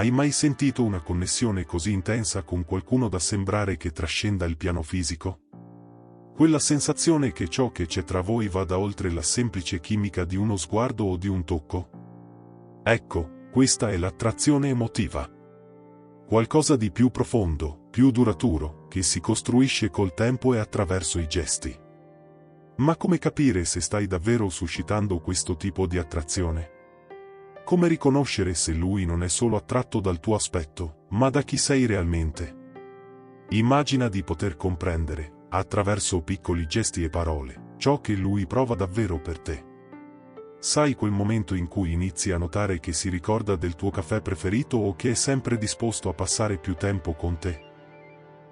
Hai mai sentito una connessione così intensa con qualcuno da sembrare che trascenda il piano fisico? Quella sensazione che ciò che c'è tra voi vada oltre la semplice chimica di uno sguardo o di un tocco? Ecco, questa è l'attrazione emotiva. Qualcosa di più profondo, più duraturo, che si costruisce col tempo e attraverso i gesti. Ma come capire se stai davvero suscitando questo tipo di attrazione? Come riconoscere se lui non è solo attratto dal tuo aspetto, ma da chi sei realmente? Immagina di poter comprendere, attraverso piccoli gesti e parole, ciò che lui prova davvero per te. Sai quel momento in cui inizi a notare che si ricorda del tuo caffè preferito o che è sempre disposto a passare più tempo con te?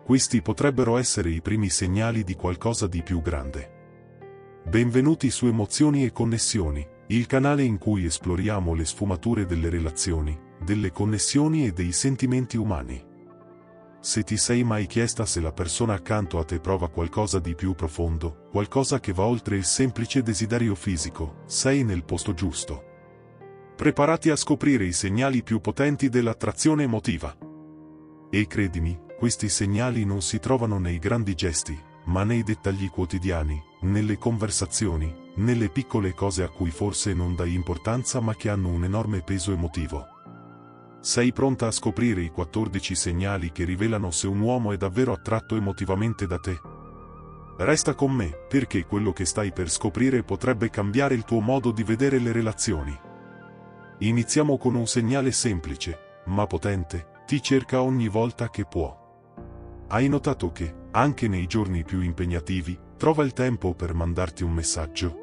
Questi potrebbero essere i primi segnali di qualcosa di più grande. Benvenuti su Emozioni e Connessioni, il canale in cui esploriamo le sfumature delle relazioni, delle connessioni e dei sentimenti umani. Se ti sei mai chiesta se la persona accanto a te prova qualcosa di più profondo, qualcosa che va oltre il semplice desiderio fisico, sei nel posto giusto. Preparati a scoprire i segnali più potenti dell'attrazione emotiva. E credimi, questi segnali non si trovano nei grandi gesti, ma nei dettagli quotidiani, nelle conversazioni, nelle piccole cose a cui forse non dai importanza ma che hanno un enorme peso emotivo. Sei pronta a scoprire i 14 segnali che rivelano se un uomo è davvero attratto emotivamente da te? Resta con me, perché quello che stai per scoprire potrebbe cambiare il tuo modo di vedere le relazioni. Iniziamo con un segnale semplice, ma potente: ti cerca ogni volta che può. Hai notato che, anche nei giorni più impegnativi, trova il tempo per mandarti un messaggio?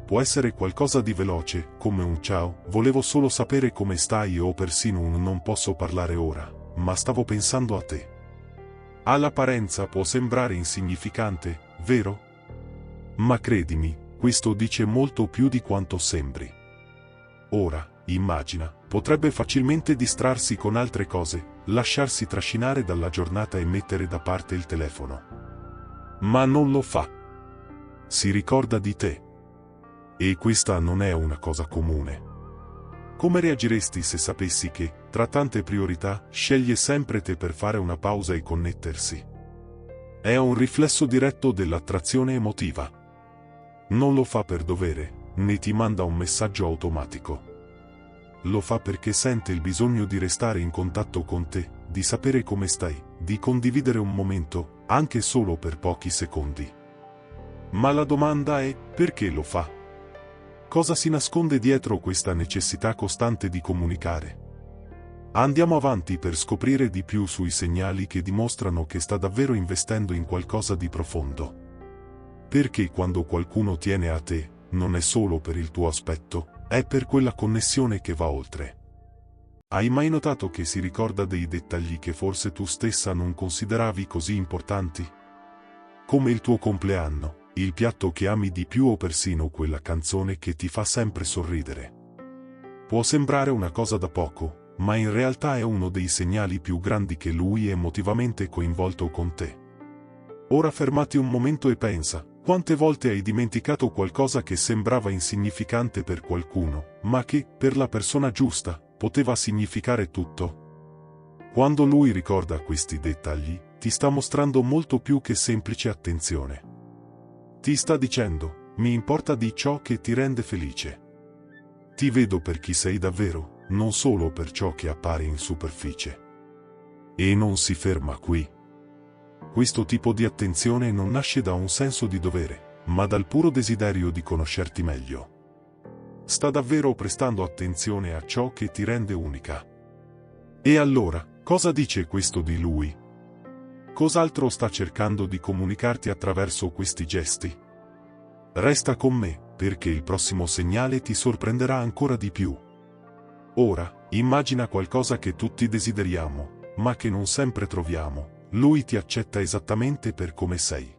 Può essere qualcosa di veloce, come un ciao, volevo solo sapere come stai, o persino un non posso parlare ora, ma stavo pensando a te. All'apparenza può sembrare insignificante, vero? Ma credimi, questo dice molto più di quanto sembri. Ora, immagina, potrebbe facilmente distrarsi con altre cose, lasciarsi trascinare dalla giornata e mettere da parte il telefono. Ma non lo fa. Si ricorda di te. E questa non è una cosa comune. Come reagiresti se sapessi che, tra tante priorità, sceglie sempre te per fare una pausa e connettersi? È un riflesso diretto dell'attrazione emotiva. Non lo fa per dovere, né ti manda un messaggio automatico. Lo fa perché sente il bisogno di restare in contatto con te, di sapere come stai, di condividere un momento, anche solo per pochi secondi. Ma la domanda è: perché lo fa? Cosa si nasconde dietro questa necessità costante di comunicare? Andiamo avanti per scoprire di più sui segnali che dimostrano che sta davvero investendo in qualcosa di profondo. Perché quando qualcuno tiene a te, non è solo per il tuo aspetto, è per quella connessione che va oltre. Hai mai notato che si ricorda dei dettagli che forse tu stessa non consideravi così importanti? Come il tuo compleanno, il piatto che ami di più o persino quella canzone che ti fa sempre sorridere. Può sembrare una cosa da poco, ma in realtà è uno dei segnali più grandi che lui è emotivamente coinvolto con te. Ora fermati un momento e pensa: quante volte hai dimenticato qualcosa che sembrava insignificante per qualcuno, ma che, per la persona giusta, poteva significare tutto? Quando lui ricorda questi dettagli, ti sta mostrando molto più che semplice attenzione. Ti sta dicendo: mi importa di ciò che ti rende felice. Ti vedo per chi sei davvero, non solo per ciò che appare in superficie. E non si ferma qui. Questo tipo di attenzione non nasce da un senso di dovere, ma dal puro desiderio di conoscerti meglio. Sta davvero prestando attenzione a ciò che ti rende unica. E allora, cosa dice questo di lui? Cos'altro sta cercando di comunicarti attraverso questi gesti? Resta con me, perché il prossimo segnale ti sorprenderà ancora di più. Ora, immagina qualcosa che tutti desideriamo, ma che non sempre troviamo: lui ti accetta esattamente per come sei.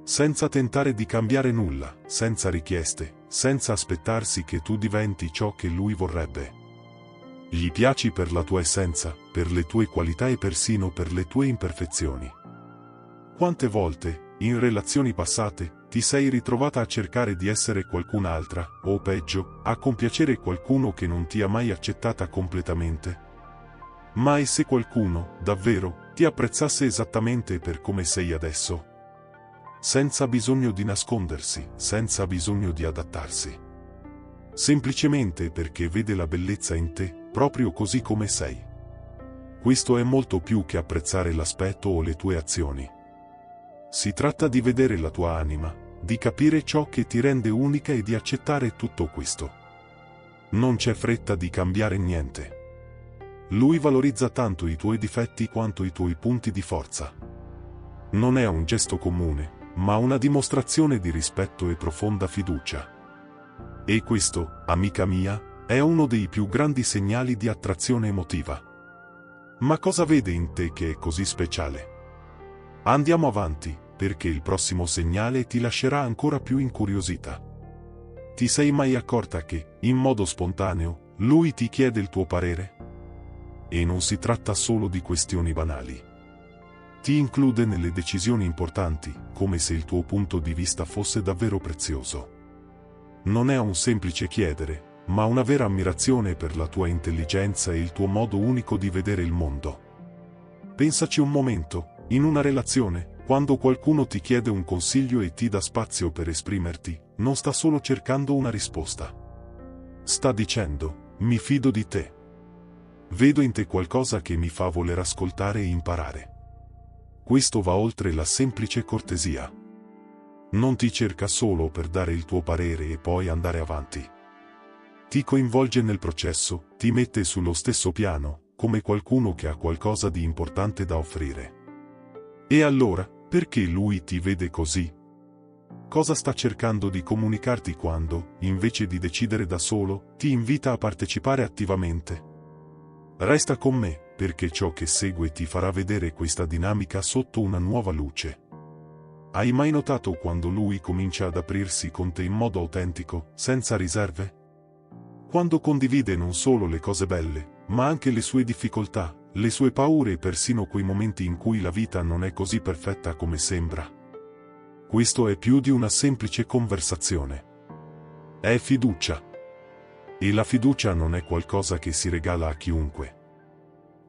Senza tentare di cambiare nulla, senza richieste, senza aspettarsi che tu diventi ciò che lui vorrebbe. Gli piaci per la tua essenza, per le tue qualità e persino per le tue imperfezioni. Quante volte, in relazioni passate, ti sei ritrovata a cercare di essere qualcun'altra, o peggio, a compiacere qualcuno che non ti ha mai accettata completamente? Ma e se qualcuno, davvero, ti apprezzasse esattamente per come sei adesso? Senza bisogno di nascondersi, senza bisogno di adattarsi. Semplicemente perché vede la bellezza in te, proprio così come sei. Questo è molto più che apprezzare l'aspetto o le tue azioni. Si tratta di vedere la tua anima, di capire ciò che ti rende unica e di accettare tutto questo. Non c'è fretta di cambiare niente. Lui valorizza tanto i tuoi difetti quanto i tuoi punti di forza. Non è un gesto comune, ma una dimostrazione di rispetto e profonda fiducia. E questo, amica mia, è uno dei più grandi segnali di attrazione emotiva. Ma cosa vede in te che è così speciale? Andiamo avanti, perché il prossimo segnale ti lascerà ancora più incuriosita. Ti sei mai accorta che, in modo spontaneo, lui ti chiede il tuo parere? E non si tratta solo di questioni banali. Ti include nelle decisioni importanti, come se il tuo punto di vista fosse davvero prezioso. Non è un semplice chiedere, ma una vera ammirazione per la tua intelligenza e il tuo modo unico di vedere il mondo. Pensaci un momento, in una relazione, quando qualcuno ti chiede un consiglio e ti dà spazio per esprimerti, non sta solo cercando una risposta. Sta dicendo, mi fido di te. Vedo in te qualcosa che mi fa voler ascoltare e imparare. Questo va oltre la semplice cortesia. Non ti cerca solo per dare il tuo parere e poi andare avanti. Ti coinvolge nel processo, ti mette sullo stesso piano, come qualcuno che ha qualcosa di importante da offrire. E allora, perché lui ti vede così? Cosa sta cercando di comunicarti quando, invece di decidere da solo, ti invita a partecipare attivamente? Resta con me, perché ciò che segue ti farà vedere questa dinamica sotto una nuova luce. Hai mai notato quando lui comincia ad aprirsi con te in modo autentico, senza riserve? Quando condivide non solo le cose belle, ma anche le sue difficoltà, le sue paure e persino quei momenti in cui la vita non è così perfetta come sembra. Questo è più di una semplice conversazione. È fiducia. E la fiducia non è qualcosa che si regala a chiunque.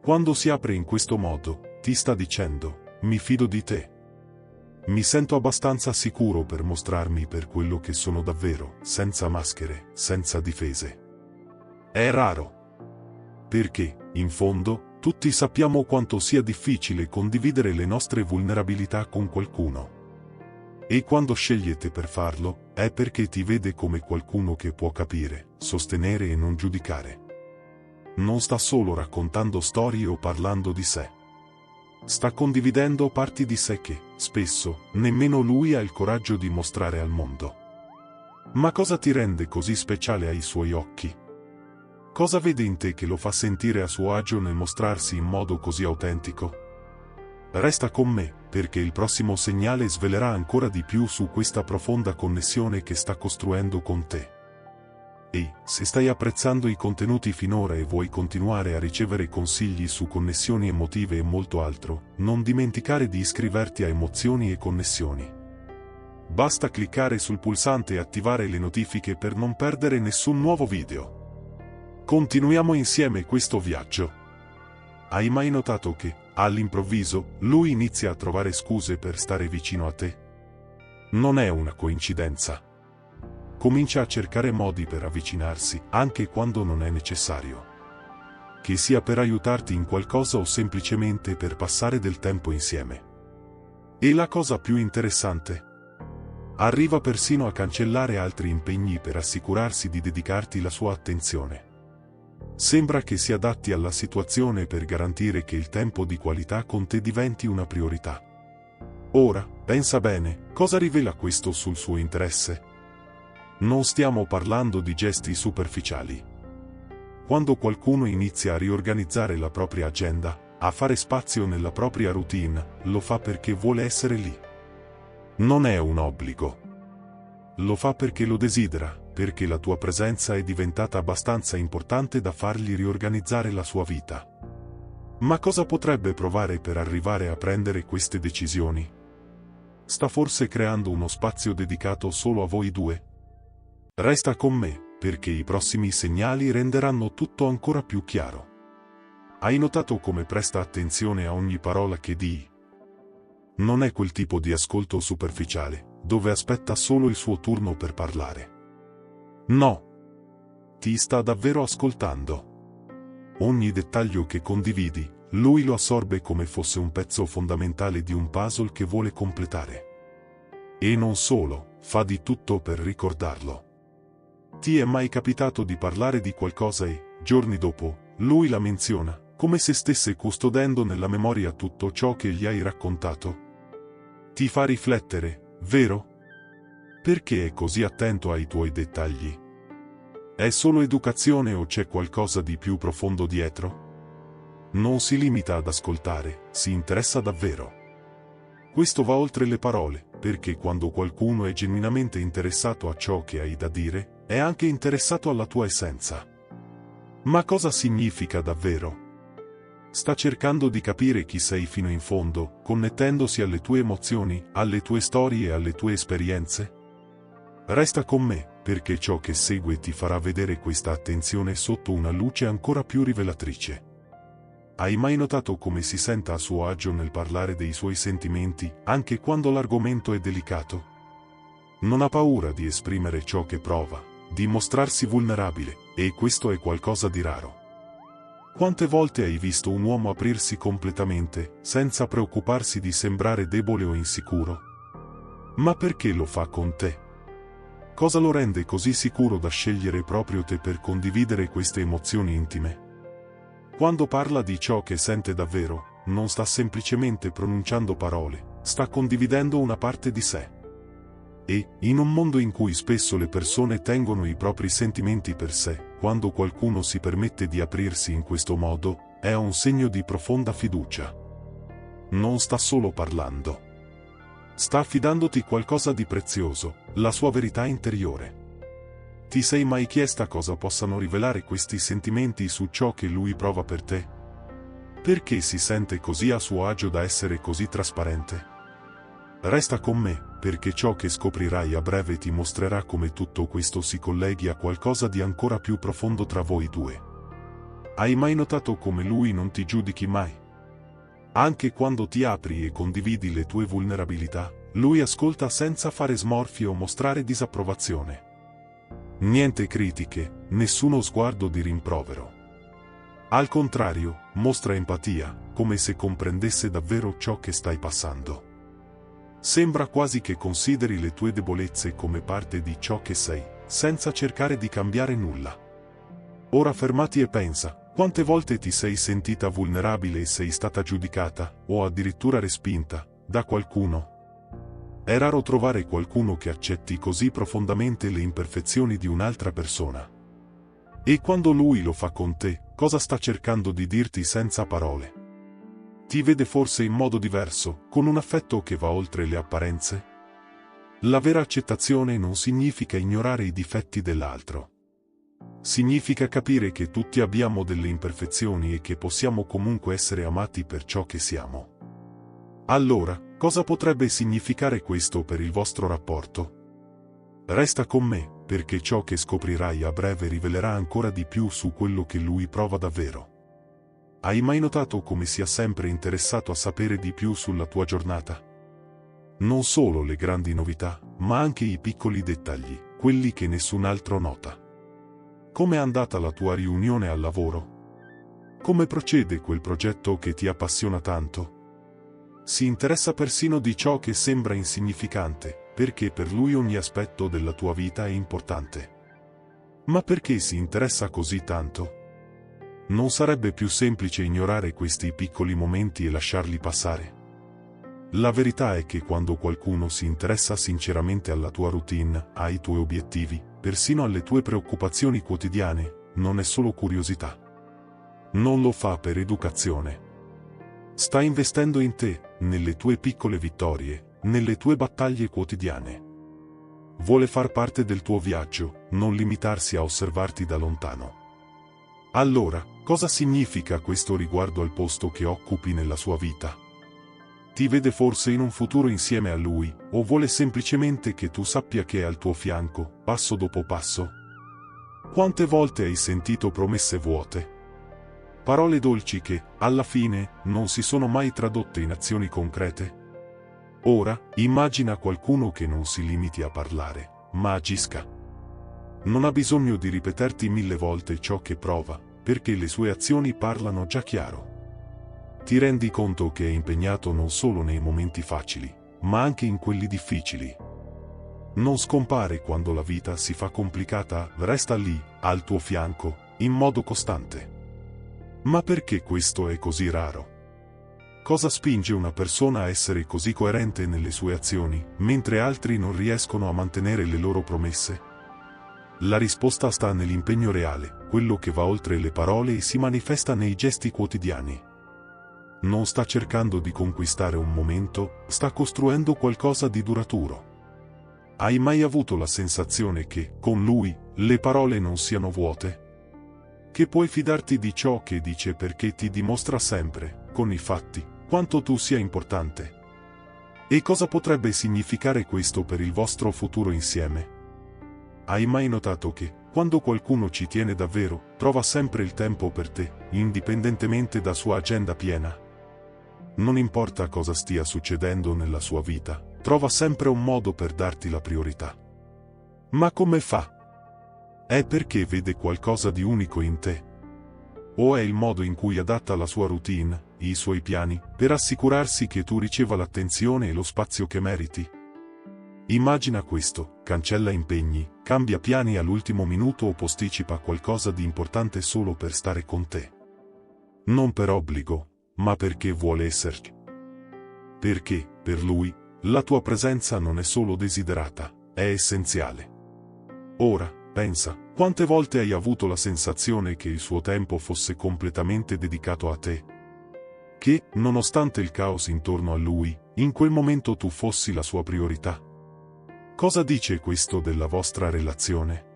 Quando si apre in questo modo, ti sta dicendo, mi fido di te. Mi sento abbastanza sicuro per mostrarmi per quello che sono davvero, senza maschere, senza difese. È raro. Perché, in fondo, tutti sappiamo quanto sia difficile condividere le nostre vulnerabilità con qualcuno. E quando scegliete per farlo, è perché ti vede come qualcuno che può capire, sostenere e non giudicare. Non sta solo raccontando storie o parlando di sé. Sta condividendo parti di sé che, spesso, nemmeno lui ha il coraggio di mostrare al mondo. Ma cosa ti rende così speciale ai suoi occhi? Cosa vede in te che lo fa sentire a suo agio nel mostrarsi in modo così autentico? Resta con me, perché il prossimo segnale svelerà ancora di più su questa profonda connessione che sta costruendo con te. E, se stai apprezzando i contenuti finora e vuoi continuare a ricevere consigli su connessioni emotive e molto altro, non dimenticare di iscriverti a Emozioni e Connessioni. Basta cliccare sul pulsante e attivare le notifiche per non perdere nessun nuovo video. Continuiamo insieme questo viaggio. Hai mai notato che, all'improvviso, lui inizia a trovare scuse per stare vicino a te? Non è una coincidenza. Comincia a cercare modi per avvicinarsi, anche quando non è necessario. Che sia per aiutarti in qualcosa o semplicemente per passare del tempo insieme. E la cosa più interessante? Arriva persino a cancellare altri impegni per assicurarsi di dedicarti la sua attenzione. Sembra che si adatti alla situazione per garantire che il tempo di qualità con te diventi una priorità. Ora, pensa bene, cosa rivela questo sul suo interesse? Non stiamo parlando di gesti superficiali. Quando qualcuno inizia a riorganizzare la propria agenda, a fare spazio nella propria routine, lo fa perché vuole essere lì. Non è un obbligo. Lo fa perché lo desidera, perché la tua presenza è diventata abbastanza importante da fargli riorganizzare la sua vita. Ma cosa potrebbe provare per arrivare a prendere queste decisioni? Sta forse creando uno spazio dedicato solo a voi due? Resta con me, perché i prossimi segnali renderanno tutto ancora più chiaro. Hai notato come presta attenzione a ogni parola che dii? Non è quel tipo di ascolto superficiale, dove aspetta solo il suo turno per parlare. No. Ti sta davvero ascoltando. Ogni dettaglio che condividi, lui lo assorbe come fosse un pezzo fondamentale di un puzzle che vuole completare. E non solo, fa di tutto per ricordarlo. Ti è mai capitato di parlare di qualcosa e, giorni dopo, lui la menziona, come se stesse custodendo nella memoria tutto ciò che gli hai raccontato? Ti fa riflettere, vero? Perché è così attento ai tuoi dettagli? È solo educazione o c'è qualcosa di più profondo dietro? Non si limita ad ascoltare, si interessa davvero. Questo va oltre le parole, perché quando qualcuno è genuinamente interessato a ciò che hai da dire, è anche interessato alla tua essenza. Ma cosa significa davvero? Sta cercando di capire chi sei fino in fondo, connettendosi alle tue emozioni, alle tue storie e alle tue esperienze? Resta con me, perché ciò che segue ti farà vedere questa attenzione sotto una luce ancora più rivelatrice. Hai mai notato come si senta a suo agio nel parlare dei suoi sentimenti, anche quando l'argomento è delicato? Non ha paura di esprimere ciò che prova, di mostrarsi vulnerabile, e questo è qualcosa di raro. Quante volte hai visto un uomo aprirsi completamente, senza preoccuparsi di sembrare debole o insicuro? Ma perché lo fa con te? Cosa lo rende così sicuro da scegliere proprio te per condividere queste emozioni intime? Quando parla di ciò che sente davvero, non sta semplicemente pronunciando parole, sta condividendo una parte di sé. E, in un mondo in cui spesso le persone tengono i propri sentimenti per sé, quando qualcuno si permette di aprirsi in questo modo, è un segno di profonda fiducia. Non sta solo parlando. Sta affidandoti qualcosa di prezioso, la sua verità interiore. Ti sei mai chiesta cosa possano rivelare questi sentimenti su ciò che lui prova per te? Perché si sente così a suo agio da essere così trasparente? Resta con me, perché ciò che scoprirai a breve ti mostrerà come tutto questo si colleghi a qualcosa di ancora più profondo tra voi due. Hai mai notato come lui non ti giudichi mai? Anche quando ti apri e condividi le tue vulnerabilità, lui ascolta senza fare smorfie o mostrare disapprovazione. Niente critiche, nessuno sguardo di rimprovero. Al contrario, mostra empatia, come se comprendesse davvero ciò che stai passando. Sembra quasi che consideri le tue debolezze come parte di ciò che sei, senza cercare di cambiare nulla. Ora fermati e pensa, quante volte ti sei sentita vulnerabile e sei stata giudicata, o addirittura respinta, da qualcuno? È raro trovare qualcuno che accetti così profondamente le imperfezioni di un'altra persona. E quando lui lo fa con te, cosa sta cercando di dirti senza parole? Ti vede forse in modo diverso, con un affetto che va oltre le apparenze? La vera accettazione non significa ignorare i difetti dell'altro. Significa capire che tutti abbiamo delle imperfezioni e che possiamo comunque essere amati per ciò che siamo. Allora, cosa potrebbe significare questo per il vostro rapporto? Resta con me, perché ciò che scoprirai a breve rivelerà ancora di più su quello che lui prova davvero. Hai mai notato come sia sempre interessato a sapere di più sulla tua giornata? Non solo le grandi novità, ma anche i piccoli dettagli, quelli che nessun altro nota. Com'è andata la tua riunione al lavoro? Come procede quel progetto che ti appassiona tanto? Si interessa persino di ciò che sembra insignificante, perché per lui ogni aspetto della tua vita è importante. Ma perché si interessa così tanto? Non sarebbe più semplice ignorare questi piccoli momenti e lasciarli passare? La verità è che quando qualcuno si interessa sinceramente alla tua routine, ai tuoi obiettivi, persino alle tue preoccupazioni quotidiane, non è solo curiosità. Non lo fa per educazione. Sta investendo in te, nelle tue piccole vittorie, nelle tue battaglie quotidiane. Vuole far parte del tuo viaggio, non limitarsi a osservarti da lontano. Allora, cosa significa questo riguardo al posto che occupi nella sua vita? Ti vede forse in un futuro insieme a lui, o vuole semplicemente che tu sappia che è al tuo fianco, passo dopo passo? Quante volte hai sentito promesse vuote? Parole dolci che, alla fine, non si sono mai tradotte in azioni concrete? Ora, immagina qualcuno che non si limiti a parlare, ma agisca. Non ha bisogno di ripeterti 1000 volte ciò che prova, perché le sue azioni parlano già chiaro. Ti rendi conto che è impegnato non solo nei momenti facili, ma anche in quelli difficili. Non scompare quando la vita si fa complicata, resta lì, al tuo fianco, in modo costante. Ma perché questo è così raro? Cosa spinge una persona a essere così coerente nelle sue azioni, mentre altri non riescono a mantenere le loro promesse? La risposta sta nell'impegno reale, quello che va oltre le parole e si manifesta nei gesti quotidiani. Non sta cercando di conquistare un momento, sta costruendo qualcosa di duraturo. Hai mai avuto la sensazione che, con lui, le parole non siano vuote? Che puoi fidarti di ciò che dice perché ti dimostra sempre, con i fatti, quanto tu sia importante? E cosa potrebbe significare questo per il vostro futuro insieme? Hai mai notato che, quando qualcuno ci tiene davvero, trova sempre il tempo per te, indipendentemente da sua agenda piena? Non importa cosa stia succedendo nella sua vita, trova sempre un modo per darti la priorità. Ma come fa? È perché vede qualcosa di unico in te? O è il modo in cui adatta la sua routine, i suoi piani, per assicurarsi che tu riceva l'attenzione e lo spazio che meriti? Immagina questo, cancella impegni, cambia piani all'ultimo minuto o posticipa qualcosa di importante solo per stare con te. Non per obbligo, ma perché vuole esserci. Perché, per lui, la tua presenza non è solo desiderata, è essenziale. Ora, pensa, quante volte hai avuto la sensazione che il suo tempo fosse completamente dedicato a te? Che, nonostante il caos intorno a lui, in quel momento tu fossi la sua priorità? Cosa dice questo della vostra relazione?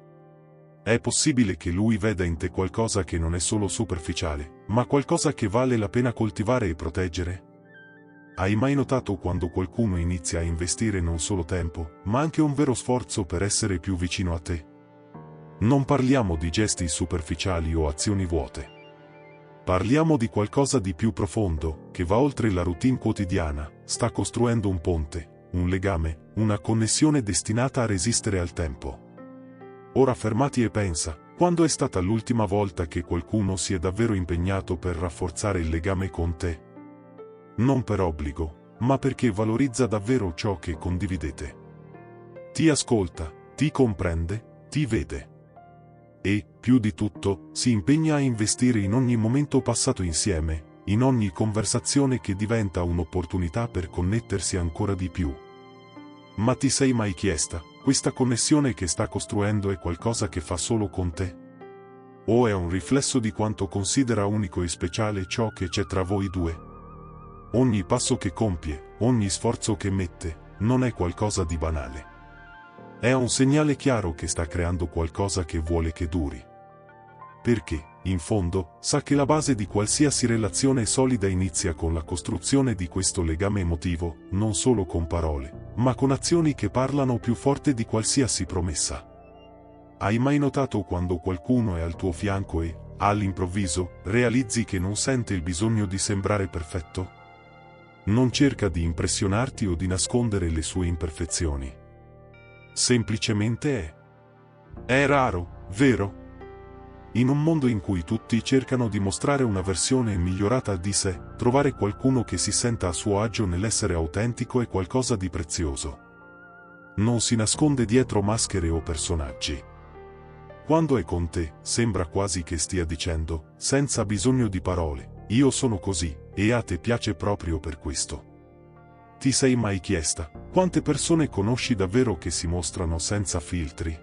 È possibile che lui veda in te qualcosa che non è solo superficiale, ma qualcosa che vale la pena coltivare e proteggere? Hai mai notato quando qualcuno inizia a investire non solo tempo, ma anche un vero sforzo per essere più vicino a te? Non parliamo di gesti superficiali o azioni vuote. Parliamo di qualcosa di più profondo, che va oltre la routine quotidiana, sta costruendo un ponte, un legame, una connessione destinata a resistere al tempo. Ora fermati e pensa, quando è stata l'ultima volta che qualcuno si è davvero impegnato per rafforzare il legame con te? Non per obbligo, ma perché valorizza davvero ciò che condividete. Ti ascolta, ti comprende, ti vede. E, più di tutto, si impegna a investire in ogni momento passato insieme, in ogni conversazione che diventa un'opportunità per connettersi ancora di più. Ma ti sei mai chiesta, questa connessione che sta costruendo è qualcosa che fa solo con te? O è un riflesso di quanto considera unico e speciale ciò che c'è tra voi due? Ogni passo che compie, ogni sforzo che mette, non è qualcosa di banale. È un segnale chiaro che sta creando qualcosa che vuole che duri. Perché, in fondo, sa che la base di qualsiasi relazione solida inizia con la costruzione di questo legame emotivo, non solo con parole, ma con azioni che parlano più forte di qualsiasi promessa. Hai mai notato quando qualcuno è al tuo fianco e, all'improvviso, realizzi che non sente il bisogno di sembrare perfetto? Non cerca di impressionarti o di nascondere le sue imperfezioni. Semplicemente è. È raro, vero? In un mondo in cui tutti cercano di mostrare una versione migliorata di sé, trovare qualcuno che si senta a suo agio nell'essere autentico è qualcosa di prezioso. Non si nasconde dietro maschere o personaggi. Quando è con te, sembra quasi che stia dicendo, senza bisogno di parole, io sono così, e a te piace proprio per questo. Ti sei mai chiesta, quante persone conosci davvero che si mostrano senza filtri?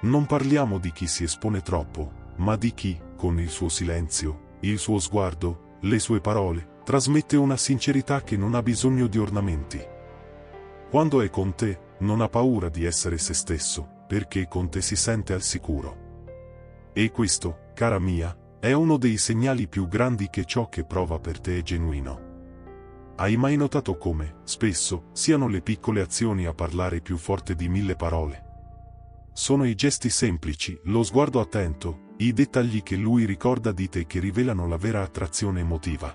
Non parliamo di chi si espone troppo, ma di chi, con il suo silenzio, il suo sguardo, le sue parole, trasmette una sincerità che non ha bisogno di ornamenti. Quando è con te, non ha paura di essere se stesso, perché con te si sente al sicuro. E questo, cara mia, è uno dei segnali più grandi che ciò che prova per te è genuino. Hai mai notato come, spesso, siano le piccole azioni a parlare più forte di 1000 parole? Sono i gesti semplici, lo sguardo attento, I dettagli che lui ricorda di te che rivelano la vera attrazione emotiva.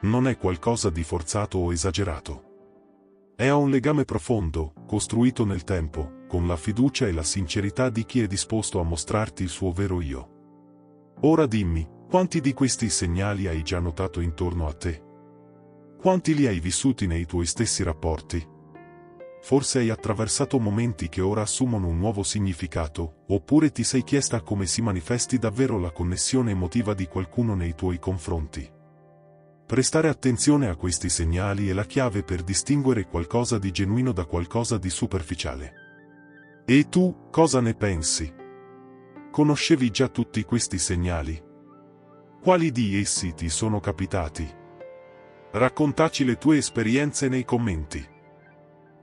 Non è qualcosa di forzato o esagerato. È un legame profondo, costruito nel tempo, con la fiducia e la sincerità di chi è disposto a mostrarti il suo vero io. Ora dimmi, quanti di questi segnali hai già notato intorno a te? Quanti li hai vissuti nei tuoi stessi rapporti? Forse hai attraversato momenti che ora assumono un nuovo significato, oppure ti sei chiesta come si manifesti davvero la connessione emotiva di qualcuno nei tuoi confronti. Prestare attenzione a questi segnali è la chiave per distinguere qualcosa di genuino da qualcosa di superficiale. E tu, cosa ne pensi? Conoscevi già tutti questi segnali? Quali di essi ti sono capitati? Raccontaci le tue esperienze nei commenti.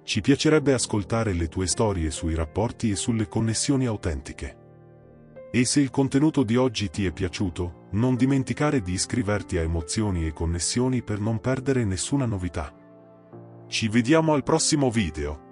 Ci piacerebbe ascoltare le tue storie sui rapporti e sulle connessioni autentiche. E se il contenuto di oggi ti è piaciuto, non dimenticare di iscriverti a Emozioni e Connessioni per non perdere nessuna novità. Ci vediamo al prossimo video.